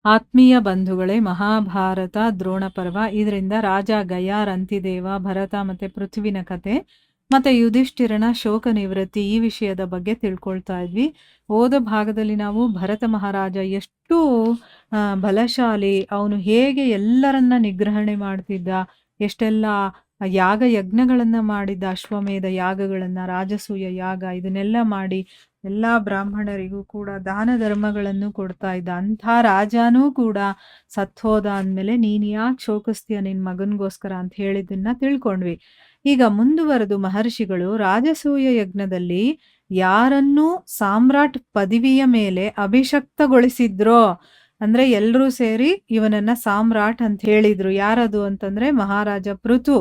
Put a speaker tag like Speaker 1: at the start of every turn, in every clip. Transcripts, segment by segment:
Speaker 1: ಆತ್ಮೀಯ ಬಂಧುಗಳೇ, ಮಹಾಭಾರತ ದ್ರೋಣ ಪರ್ವ. ಇದರಿಂದ ರಾಜ ಗಯ, ರಂತಿದೇವ, ಭರತ ಮತ್ತೆ ಪೃಥ್ವಿನ ಕತೆ ಮತ್ತೆ ಯುಧಿಷ್ಠಿರನ ಶೋಕ ನಿವೃತ್ತಿ ಈ ವಿಷಯದ ಬಗ್ಗೆ ತಿಳ್ಕೊಳ್ತಾ ಇದ್ವಿ. ಹೋದ ಭಾಗದಲ್ಲಿ ನಾವು ಭರತ ಮಹಾರಾಜ ಎಷ್ಟು ಬಲಶಾಲಿ, ಅವನು ಹೇಗೆ ಎಲ್ಲರನ್ನ ನಿಗ್ರಹಣೆ ಮಾಡ್ತಿದ್ದ, ಎಷ್ಟೆಲ್ಲ ಯಾಗ ಯಜ್ಞಗಳನ್ನ ಮಾಡಿದ್ದ, ಅಶ್ವಮೇಧ ಯಾಗಗಳನ್ನ, ರಾಜಸೂಯ ಯಾಗ ಇದನ್ನೆಲ್ಲ ಮಾಡಿ ಎಲ್ಲ ಬ್ರಾಹ್ಮಣರಿಗೂ ಕೂಡ ದಾನ ಧರ್ಮಗಳನ್ನು ಕೊಡ್ತಾ ಇದ್ದ. ಅಂಥ ರಾಜನೂ ಕೂಡ ಸತ್ತೋದ ಅಂದಮೇಲೆ ನೀನು ಯಾಕೆ ಶೋಕಿಸ್ತೀಯ ನಿನ್ನ ಮಗನಿಗೋಸ್ಕರ ಅಂತ ಹೇಳಿದ್ದನ್ನ ತಿಳ್ಕೊಂಡ್ವಿ. ಈಗ ಮುಂದುವರೆದು ಮಹರ್ಷಿಗಳು ರಾಜಸೂಯ ಯಜ್ಞದಲ್ಲಿ ಯಾರನ್ನೂ ಸಾಮ್ರಾಟ್ ಪದವಿಯ ಮೇಲೆ ಅಭಿಷಕ್ತಗೊಳಿಸಿದ್ರೋ, ಅಂದ್ರೆ ಎಲ್ಲರೂ ಸೇರಿ ಇವನನ್ನ ಸಾಮ್ರಾಟ್ ಅಂತ ಹೇಳಿದ್ರು. ಯಾರದು ಅಂತಂದ್ರೆ ಮಹಾರಾಜ ಪೃಥು.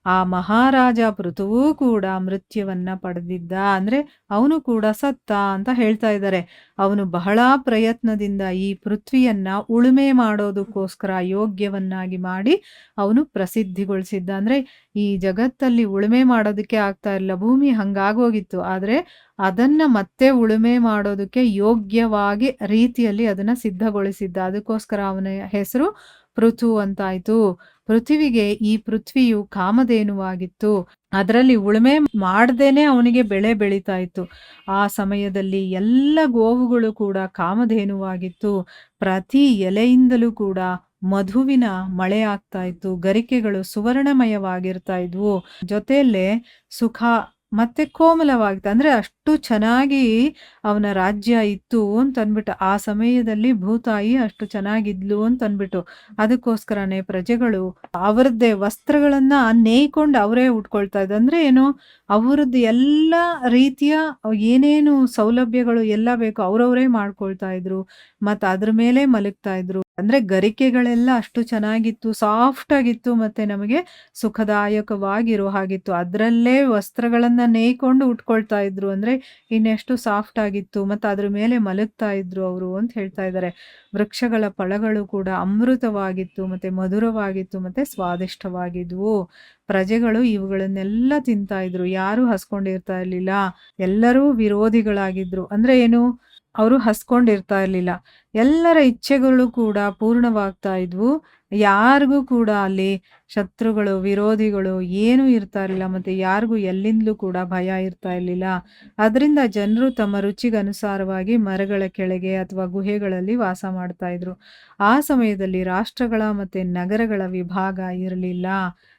Speaker 1: ಆ ಮಹಾರಾಜ ಪೃಥುವೂ ಕೂಡ ಮೃತ್ಯುವನ್ನ ಪಡೆದಿದ್ದ, ಅಂದ್ರೆ ಅವನು ಕೂಡ ಸತ್ತ ಅಂತ ಹೇಳ್ತಾ ಇದ್ದಾರೆ. ಅವನು ಬಹಳ ಪ್ರಯತ್ನದಿಂದ ಈ ಪೃಥ್ವಿಯನ್ನ ಉಳುಮೆ ಮಾಡೋದಕ್ಕೋಸ್ಕರ ಯೋಗ್ಯವನ್ನಾಗಿ ಮಾಡಿ ಅವನು ಪ್ರಸಿದ್ಧಿಗೊಳಿಸಿದ್ದ. ಅಂದ್ರೆ ಈ ಜಗತ್ತಲ್ಲಿ ಉಳುಮೆ ಮಾಡೋದಕ್ಕೆ ಆಗ್ತಾ ಇಲ್ಲ, ಭೂಮಿ ಹಂಗಾಗೋಗಿತ್ತು. ಆದ್ರೆ ಅದನ್ನ ಮತ್ತೆ ಉಳುಮೆ ಮಾಡೋದಕ್ಕೆ ಯೋಗ್ಯವಾಗಿ ರೀತಿಯಲ್ಲಿ ಅದನ್ನ ಸಿದ್ಧಗೊಳಿಸಿದ್ದ. ಅದಕ್ಕೋಸ್ಕರ ಅವನ ಹೆಸರು ಪೃಥು ಅಂತಾಯ್ತು. ಪೃಥ್ವಿಗೆ ಈ ಪೃಥ್ವಿಯು ಕಾಮಧೇನುವಾಗಿತ್ತು. ಅದರಲ್ಲಿ ಉಳುಮೆ ಮಾಡ್ದೇನೆ ಅವನಿಗೆ ಬೆಳೆ ಬೆಳೀತಾ ಇತ್ತು. ಆ ಸಮಯದಲ್ಲಿ ಎಲ್ಲ ಗೋವುಗಳು ಕೂಡ ಕಾಮಧೇನುವಾಗಿತ್ತು. ಪ್ರತಿ ಎಲೆಯಿಂದಲೂ ಕೂಡ ಮಧುವಿನ ಮಳೆ ಆಗ್ತಾ ಇತ್ತು. ಗರಿಕೆಗಳು ಸುವರ್ಣಮಯವಾಗಿರ್ತಾ ಇದ್ವು. ಜೊತೆಯಲ್ಲೇ ಸುಖ ಮತ್ತೆ ಕೋಮಲವಾಗಿತ್ತು. ಅಂದ್ರೆ ಅಷ್ಟು ಚೆನ್ನಾಗಿ ಅವನ ರಾಜ್ಯ ಇತ್ತು ಅಂತ ಅಂದ್ಬಿಟ್ಟು, ಆ ಸಮಯದಲ್ಲಿ ಭೂತಾಯಿ ಅಷ್ಟು ಚೆನ್ನಾಗಿದ್ಲು ಅಂತ ಅಂದ್ಬಿಟ್ಟು, ಅದಕ್ಕೋಸ್ಕರನೇ ಪ್ರಜೆಗಳು ಅವರದ್ದೇ ವಸ್ತ್ರಗಳನ್ನ ನೇಯ್ಕೊಂಡು ಅವರೇ ಉಟ್ಕೊಳ್ತಾ ಇದ್ರು. ಅಂದ್ರೆ ಏನು, ಅವರದ್ದು ಎಲ್ಲ ರೀತಿಯ ಏನೇನು ಸೌಲಭ್ಯಗಳು ಎಲ್ಲ ಬೇಕು ಅವ್ರವರೇ ಮಾಡ್ಕೊಳ್ತಾ ಇದ್ರು. ಮತ್ತೆ ಅದ್ರ ಮೇಲೆ ಮಲಗ್ತಾ ಇದ್ರು. ಅಂದ್ರೆ ಗರಿಕೆಗಳೆಲ್ಲ ಅಷ್ಟು ಚೆನ್ನಾಗಿತ್ತು, ಸಾಫ್ಟ್ ಆಗಿತ್ತು, ಮತ್ತೆ ನಮಗೆ ಸುಖದಾಯಕವಾಗಿರೋ ಹಾಗಿತ್ತು. ಅದರಲ್ಲೇ ವಸ್ತ್ರಗಳನ್ನ ನೇಯ್ಕೊಂಡು ಉಟ್ಕೊಳ್ತಾ ಇದ್ರು. ಅಂದ್ರೆ ಇನ್ನೆಷ್ಟು ಸಾಫ್ಟ್ ಆಗಿತ್ತು, ಮತ್ತೆ ಅದ್ರ ಮೇಲೆ ಮಲಗ್ತಾ ಇದ್ರು ಅವರು ಅಂತ ಹೇಳ್ತಾ ಇದ್ದಾರೆ. ವೃಕ್ಷಗಳ ಫಲಗಳು ಕೂಡ ಅಮೃತವಾಗಿತ್ತು, ಮತ್ತೆ ಮಧುರವಾಗಿತ್ತು, ಮತ್ತೆ ಸ್ವಾದಿಷ್ಟವಾಗಿದ್ವು. ಪ್ರಜೆಗಳು ಇವುಗಳನ್ನೆಲ್ಲ ತಿಂತಾ ಇದ್ರು. ಯಾರು ಹಸ್ಕೊಂಡಿರ್ತಾ ಇರ್ಲಿಲ್ಲ, ಎಲ್ಲರೂ ವಿರೋಧಿಗಳಾಗಿದ್ರು. ಅಂದ್ರೆ ಏನು, ಅವರು ಹಸ್ಕೊಂಡಿರ್ತಾ ಇರ್ಲಿಲ್ಲ. ಎಲ್ಲರ ಇಚ್ಛೆಗಳು ಕೂಡ ಪೂರ್ಣವಾಗ್ತಾ ಇದ್ವು. ಯಾರಿಗೂ ಕೂಡ ಅಲ್ಲಿ ಶತ್ರುಗಳು, ವಿರೋಧಿಗಳು ಏನೂ ಇರ್ತಾ ಇರಲಿಲ್ಲ. ಮತ್ತೆ ಯಾರಿಗೂ ಎಲ್ಲಿಂದಲೂ ಕೂಡ ಭಯ ಇರ್ತಾ ಇರಲಿಲ್ಲ. ಅದರಿಂದ ಜನರು ತಮ್ಮ ರುಚಿಗನುಸಾರವಾಗಿ ಮರಗಳ ಕೆಳಗೆ ಅಥವಾ ಗುಹೆಗಳಲ್ಲಿ ವಾಸ ಮಾಡ್ತಾ ಇದ್ರು. ಆ ಸಮಯದಲ್ಲಿ ರಾಷ್ಟ್ರಗಳ ಮತ್ತೆ ನಗರಗಳ ವಿಭಾಗ ಇರಲಿಲ್ಲ.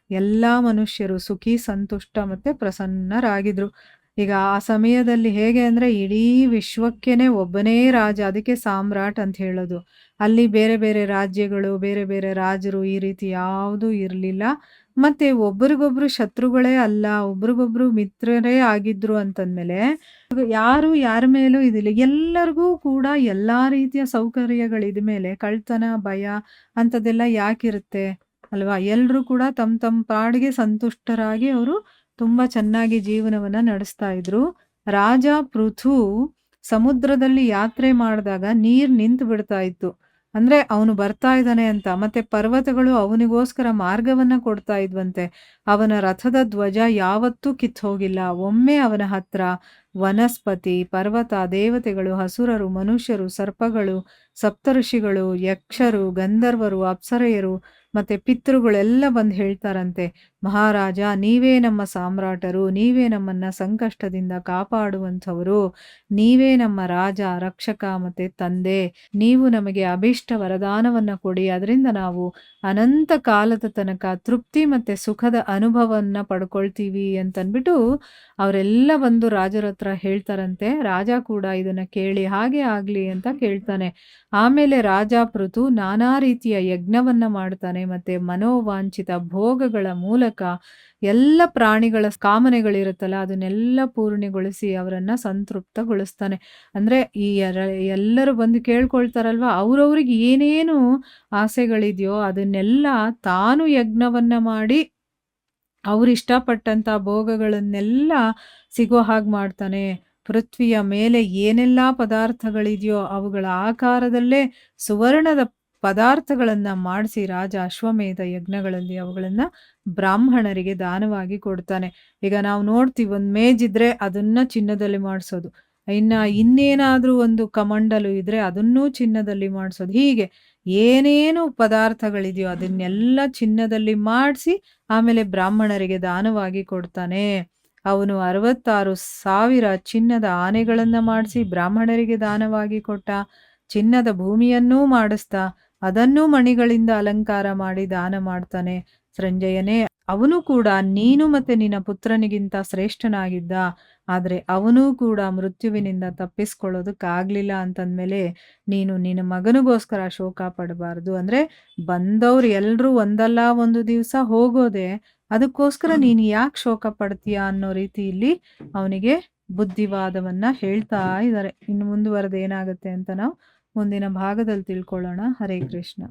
Speaker 1: ಎಲ್ಲ ಮನುಷ್ಯರು ಸುಖಿ, ಸಂತುಷ್ಟ ಮತ್ತೆ ಪ್ರಸನ್ನರಾಗಿದ್ರು. ಈಗ ಆ ಸಮಯದಲ್ಲಿ ಹೇಗೆ ಅಂದ್ರೆ ಇಡೀ ವಿಶ್ವಕ್ಕೇನೆ ಒಬ್ಬನೇ ರಾಜ, ಅದಕ್ಕೆ ಸಾಮ್ರಾಟ್ ಅಂತ ಹೇಳೋದು. ಅಲ್ಲಿ ಬೇರೆ ಬೇರೆ ರಾಜ್ಯಗಳು, ಬೇರೆ ಬೇರೆ ರಾಜರು ಈ ರೀತಿ ಯಾವುದೂ ಇರಲಿಲ್ಲ. ಮತ್ತೆ ಒಬ್ರಿಗೊಬ್ರು ಶತ್ರುಗಳೇ ಅಲ್ಲ, ಒಬ್ರಿಗೊಬ್ರು ಮಿತ್ರರೇ ಆಗಿದ್ರು ಅಂತಂದ್ಮೇಲೆ ಯಾರು ಯಾರ ಮೇಲೂ ಇದಿಲ್ಲ. ಎಲ್ಲರಿಗೂ ಕೂಡ ಎಲ್ಲಾ ರೀತಿಯ ಸೌಕರ್ಯಗಳಿದ ಮೇಲೆ ಕಳ್ತನ, ಭಯ ಅಂಥದ್ದೆಲ್ಲ ಯಾಕಿರುತ್ತೆ ಅಲ್ವಾ? ಎಲ್ರೂ ಕೂಡ ತಮ್ಮ ತಮ್ಮ ಪಾಡಿಗೆ ಸಂತುಷ್ಟರಾಗಿ ಅವರು ತುಂಬಾ ಚೆನ್ನಾಗಿ ಜೀವನವನ್ನ ನಡೆಸ್ತಾ ಇದ್ರು. ರಾಜ ಪೃಥು ಸಮುದ್ರದಲ್ಲಿ ಯಾತ್ರೆ ಮಾಡಿದಾಗ ನೀರ್ ನಿಂತು ಬಿಡ್ತಾ ಇತ್ತು. ಅಂದ್ರೆ ಅವನು ಬರ್ತಾ ಇದ್ದಾನೆ ಅಂತ. ಮತ್ತೆ ಪರ್ವತಗಳು ಅವನಿಗೋಸ್ಕರ ಮಾರ್ಗವನ್ನ ಕೊಡ್ತಾ ಇದ್ವಂತೆ. ಅವನ ರಥದ ಧ್ವಜ ಯಾವತ್ತೂ ಕಿತ್ತು ಹೋಗಿಲ್ಲ. ಒಮ್ಮೆ ಅವನ ಹತ್ರ ವನಸ್ಪತಿ, ಪರ್ವತ, ದೇವತೆಗಳು, ಹಸುರರು, ಮನುಷ್ಯರು, ಸರ್ಪಗಳು, ಸಪ್ತಋಷಿಗಳು, ಯಕ್ಷರು, ಗಂಧರ್ವರು, ಅಪ್ಸರೆಯರು ಮತ್ತೆ ಪಿತೃಗಳೆಲ್ಲ ಬಂದು ಹೇಳ್ತಾರಂತೆ, ಮಹಾರಾಜ ನೀವೇ ನಮ್ಮ ಸಾಮ್ರಾಟರು, ನೀವೇ ನಮ್ಮನ್ನ ಸಂಕಷ್ಟದಿಂದ ಕಾಪಾಡುವಂಥವರು, ನೀವೇ ನಮ್ಮ ರಾಜ, ರಕ್ಷಕ ಮತ್ತೆ ತಂದೆ. ನೀವು ನಮಗೆ ಅಭಿಷ್ಟ ವರದಾನವನ್ನ ಕೊಡಿ, ಅದರಿಂದ ನಾವು ಅನಂತ ಕಾಲದ ತನಕ ತೃಪ್ತಿ ಮತ್ತೆ ಸುಖದ ಅನುಭವವನ್ನ ಪಡ್ಕೊಳ್ತೀವಿ ಅಂತನ್ಬಿಟ್ಟು ಅವರೆಲ್ಲ ಬಂದು ರಾಜರ ಹತ್ರ ಹೇಳ್ತಾರಂತೆ. ರಾಜ ಕೂಡ ಇದನ್ನ ಕೇಳಿ ಹಾಗೆ ಆಗ್ಲಿ ಅಂತ ಕೇಳ್ತಾನೆ. ಆಮೇಲೆ ರಾಜ ಪೃಥು ನಾನಾ ರೀತಿಯ ಯಜ್ಞವನ್ನ ಮಾಡ್ತಾನೆ. ಮತ್ತೆ ಮನೋವಾಂಛಿತ ಭೋಗಗಳ ಮೂಲಕ ಎಲ್ಲ ಪ್ರಾಣಿಗಳ ಕಾಮನೆಗಳಿರುತ್ತಲ್ಲ ಅದನ್ನೆಲ್ಲ ಪೂರ್ಣಗೊಳಿಸಿ ಅವರನ್ನ ಸಂತೃಪ್ತಗೊಳಿಸ್ತಾನೆ. ಅಂದ್ರೆ ಈ ಎಲ್ಲರೂ ಬಂದು ಕೇಳ್ಕೊಳ್ತಾರಲ್ವಾ, ಅವ್ರವ್ರಿಗೆ ಏನೇನು ಆಸೆಗಳಿದೆಯೋ ಅದನ್ನೆಲ್ಲ ತಾನು ಯಜ್ಞವನ್ನ ಮಾಡಿ ಅವ್ರು ಇಷ್ಟಪಟ್ಟಂತ ಭೋಗಗಳನ್ನೆಲ್ಲ ಸಿಗೋ ಹಾಗೆ ಮಾಡ್ತಾನೆ. ಪೃಥ್ವಿಯ ಮೇಲೆ ಏನೆಲ್ಲ ಪದಾರ್ಥಗಳಿದೆಯೋ ಅವುಗಳ ಆಕಾರದಲ್ಲೇ ಸುವರ್ಣದ ಪದಾರ್ಥಗಳನ್ನ ಮಾಡಿಸಿ ರಾಜ ಅಶ್ವಮೇಧ ಯಜ್ಞಗಳಲ್ಲಿ ಅವುಗಳನ್ನ ಬ್ರಾಹ್ಮಣರಿಗೆ ದಾನವಾಗಿ ಕೊಡ್ತಾನೆ. ಈಗ ನಾವು ನೋಡ್ತೀವಿ, ಒಂದು ಮೇಜಿದ್ರೆ ಅದನ್ನ ಚಿನ್ನದಲ್ಲಿ ಮಾಡಿಸೋದು, ಇನ್ನೇನಾದ್ರೂ ಒಂದು ಕಮಂಡಲು ಇದ್ರೆ ಅದನ್ನೂ ಚಿನ್ನದಲ್ಲಿ ಮಾಡಿಸೋದು. ಹೀಗೆ ಏನೇನು ಪದಾರ್ಥಗಳಿದೆಯೋ ಅದನ್ನೆಲ್ಲ ಚಿನ್ನದಲ್ಲಿ ಮಾಡಿಸಿ ಆಮೇಲೆ ಬ್ರಾಹ್ಮಣರಿಗೆ ದಾನವಾಗಿ ಕೊಡ್ತಾನೆ. ಅವನು 66,000 ಚಿನ್ನದ ಆನೆಗಳನ್ನ ಮಾಡಿಸಿ ಬ್ರಾಹ್ಮಣರಿಗೆ ದಾನವಾಗಿ ಕೊಟ್ಟ. ಚಿನ್ನದ ಭೂಮಿಯನ್ನೂ ಮಾಡಿಸ್ತಾ ಅದನ್ನೂ ಮಣಿಗಳಿಂದ ಅಲಂಕಾರ ಮಾಡಿ ದಾನ ಮಾಡ್ತಾನೆ. ಸಂಜಯನೇ, ಅವನು ಕೂಡ ನೀನು ಮತ್ತೆ ನಿನ್ನ ಪುತ್ರನಿಗಿಂತ ಶ್ರೇಷ್ಠನಾಗಿದ್ದ. ಆದ್ರೆ ಅವನೂ ಕೂಡ ಮೃತ್ಯುವಿನಿಂದ ತಪ್ಪಿಸ್ಕೊಳ್ಳೋದಕ್ಕಾಗ್ಲಿಲ್ಲ ಅಂತಂದ್ಮೇಲೆ ನೀನು ನಿನ್ನ ಮಗನಿಗೋಸ್ಕರ ಶೋಕ ಪಡಬಾರ್ದು. ಅಂದ್ರೆ ಬಂದವ್ರು ಎಲ್ರೂ ಒಂದಲ್ಲ ಒಂದು ದಿವಸ ಹೋಗೋದೆ, ಅದಕ್ಕೋಸ್ಕರ ನೀನು ಯಾಕೆ ಶೋಕ ಪಡ್ತೀಯಾ ಅನ್ನೋ ರೀತಿಯಲ್ಲಿ ಅವನಿಗೆ ಬುದ್ಧಿವಾದವನ್ನ ಹೇಳ್ತಾ ಇದ್ದಾರೆ. ಇನ್ನು ಮುಂದುವರೆದು ಏನಾಗುತ್ತೆ ಅಂತ ನಾವು ಮುಂದಿನ ಭಾಗದಲ್ಲಿ ತಿಳ್ಕೊಳ್ಳೋಣ. ಹರೇ ಕೃಷ್ಣ.